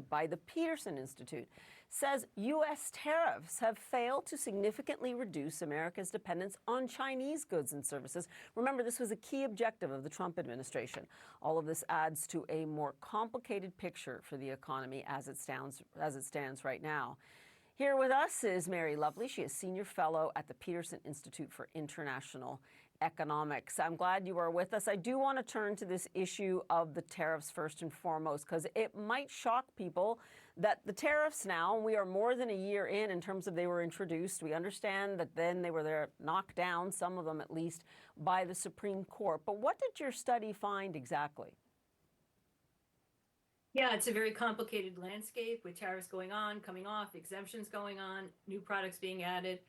by the Peterson Institute says U.S. tariffs have failed to significantly reduce America's dependence on Chinese goods and services. Remember, this was a key objective of the Trump administration. All of this adds to a more complicated picture for the economy as it stands right now. Here with us is Mary Lovely. She is Senior Fellow at the Peterson Institute for International Economics. I'm glad you are with us. I do want to turn to this issue of the tariffs first and foremost, because it might shock people that the tariffs now, we are more than a year in terms of they were introduced. We understand that then they were knocked down, some of them at least, by the Supreme Court. But what did your study find exactly? Yeah, it's a very complicated landscape with tariffs going on, coming off, exemptions going on, new products being added.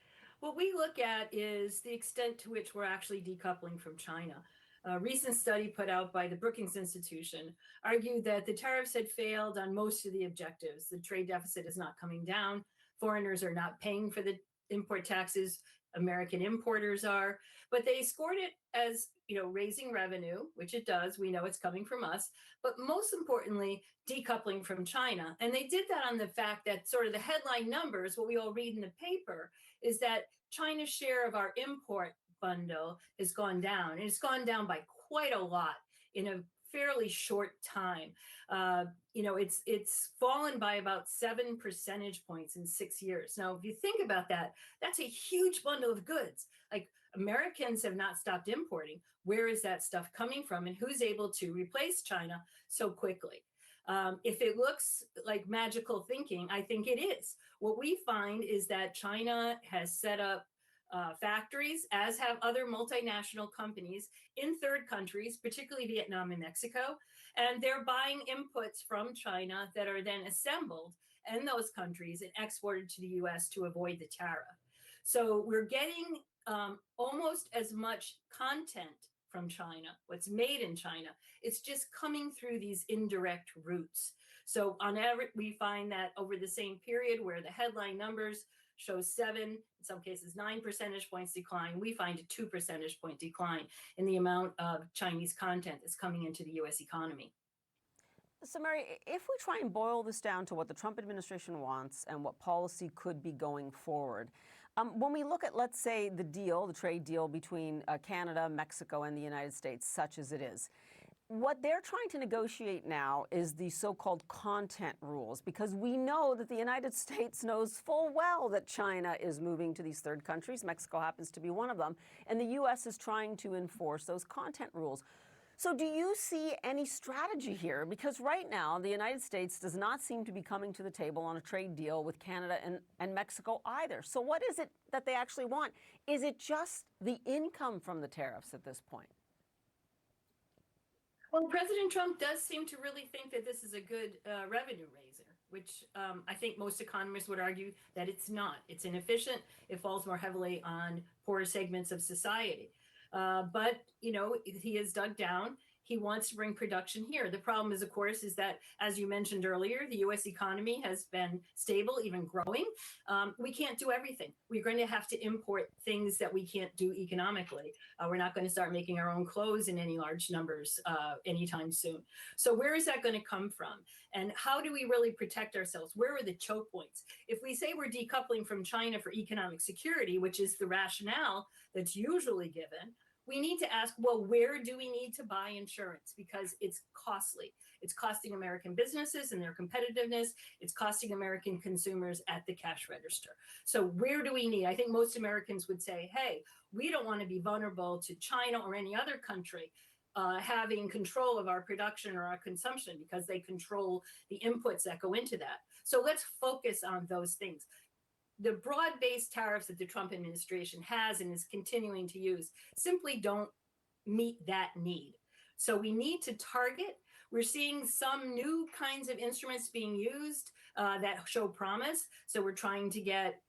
What we look at is the extent to which we're actually decoupling from China. A recent study put out by the Brookings Institution argued that the tariffs had failed on most of the objectives. The trade deficit is not coming down. Foreigners are not paying for the import taxes. American importers are, but they scored it as, raising revenue, which it does. We know it's coming from us, but most importantly, decoupling from China. And they did that on the fact that sort of the headline numbers, what we all read in the paper, is that China's share of our import bundle has gone down, and it's gone down by quite a lot in a fairly short time. It's fallen by about 7 percentage points in 6 years. Now, if you think about that, that's a huge bundle of goods. Like, Americans have not stopped importing. Where is that stuff coming from, and who's able to replace China so quickly? If it looks like magical thinking, I think it is. What we find is that China has set up factories, as have other multinational companies in third countries, particularly Vietnam and Mexico, and they're buying inputs from China that are then assembled in those countries and exported to the US to avoid the tariff. So we're getting almost as much content from China, what's made in China. It's just coming through these indirect routes. So on average, we find that over the same period where the headline numbers show 7, in some cases 9 percentage points decline, we find a 2 percentage point decline in the amount of Chinese content that's coming into the US economy. So, Mary, if we try and boil this down to what the Trump administration wants and what policy could be going forward, when we look at, let's say, the trade deal between Canada, Mexico, and the United States, such as it is, what they're trying to negotiate now is the so-called content rules, because we know that the United States knows full well that China is moving to these third countries. Mexico happens to be one of them, and the U.S. is trying to enforce those content rules. So do you see any strategy here? Because right now, the United States does not seem to be coming to the table on a trade deal with Canada and Mexico either. So what is it that they actually want? Is it just the income from the tariffs at this point? Well, President Trump does seem to really think that this is a good revenue raiser, which I think most economists would argue that it's not. It's inefficient. It falls more heavily on poorer segments of society. But he has dug down. He wants to bring production here. The problem is, of course, is that, as you mentioned earlier, the U.S. economy has been stable, even growing. We can't do everything. We're going to have to import things that we can't do economically. We're not going to start making our own clothes in any large numbers anytime soon. So where is that going to come from? And how do we really protect ourselves? Where are the choke points? If we say we're decoupling from China for economic security, which is the rationale that's usually given, we need to ask, well, where do we need to buy insurance? Because it's costly. It's costing American businesses and their competitiveness. It's costing American consumers at the cash register. So where do we need? I think most Americans would say, hey, we don't want to be vulnerable to China or any other country having control of our production or our consumption, because they control the inputs that go into that. So let's focus on those things. The broad-based tariffs that the Trump administration has and is continuing to use simply don't meet that need. So we need to target. We're seeing some new kinds of instruments being used that show promise. So we're trying to get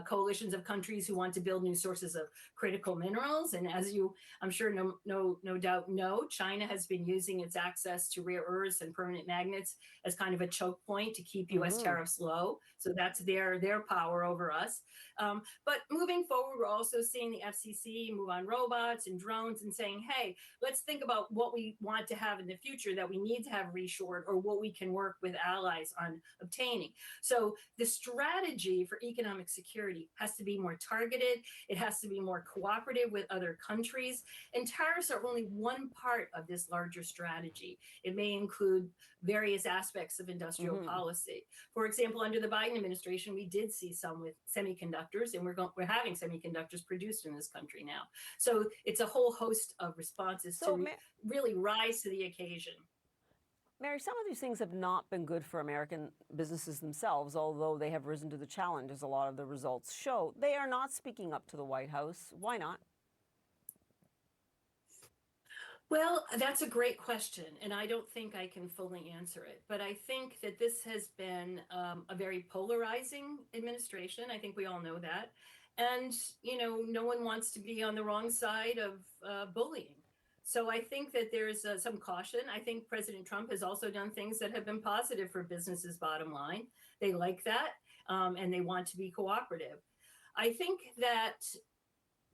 coalitions of countries who want to build new sources of critical minerals. And as you, I'm sure, no doubt know, China has been using its access to rare earths and permanent magnets as kind of a choke point to keep U.S. tariffs low. So that's their power over us. But moving forward, we're also seeing the FCC move on robots and drones and saying, hey, let's think about what we want to have in the future that we need to have reshored, or what we can work with allies on obtaining. So the strategy for economic security has to be more targeted. It has to be more cooperative with other countries. And tariffs are only one part of this larger strategy. It may include various aspects of industrial policy. For example, under the Biden administration, we did see some with semiconductors, and we're having semiconductors produced in this country now. So it's a whole host of responses to really rise to the occasion. Mary, some of these things have not been good for American businesses themselves, although they have risen to the challenge, as a lot of the results show. They are not speaking up to the White House. Why not? Well, that's a great question, and I don't think I can fully answer it. But I think that this has been a very polarizing administration. I think we all know that. And, no one wants to be on the wrong side of bullying. So I think that there's some caution. I think President Trump has also done things that have been positive for businesses' bottom line. They like that, and they want to be cooperative. I think that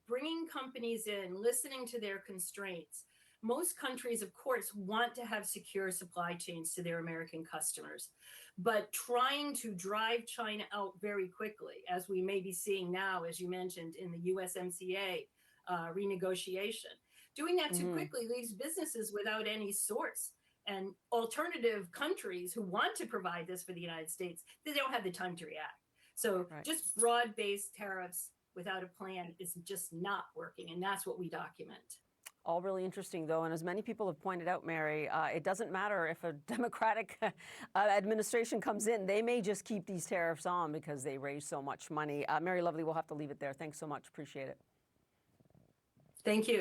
bringing companies in, listening to their constraints, most countries, of course, want to have secure supply chains to their American customers. But trying to drive China out very quickly, as we may be seeing now, as you mentioned, in the USMCA renegotiation, doing that too quickly leaves businesses without any source. And alternative countries who want to provide this for the United States, they don't have the time to react. So just broad-based tariffs without a plan is just not working. And that's what we document. All really interesting, though, and as many people have pointed out, Mary, it doesn't matter if a Democratic administration comes in. They may just keep these tariffs on because they raise so much money. Mary Lovely, we'll have to leave it there. Thanks so much. Appreciate it. Thank you.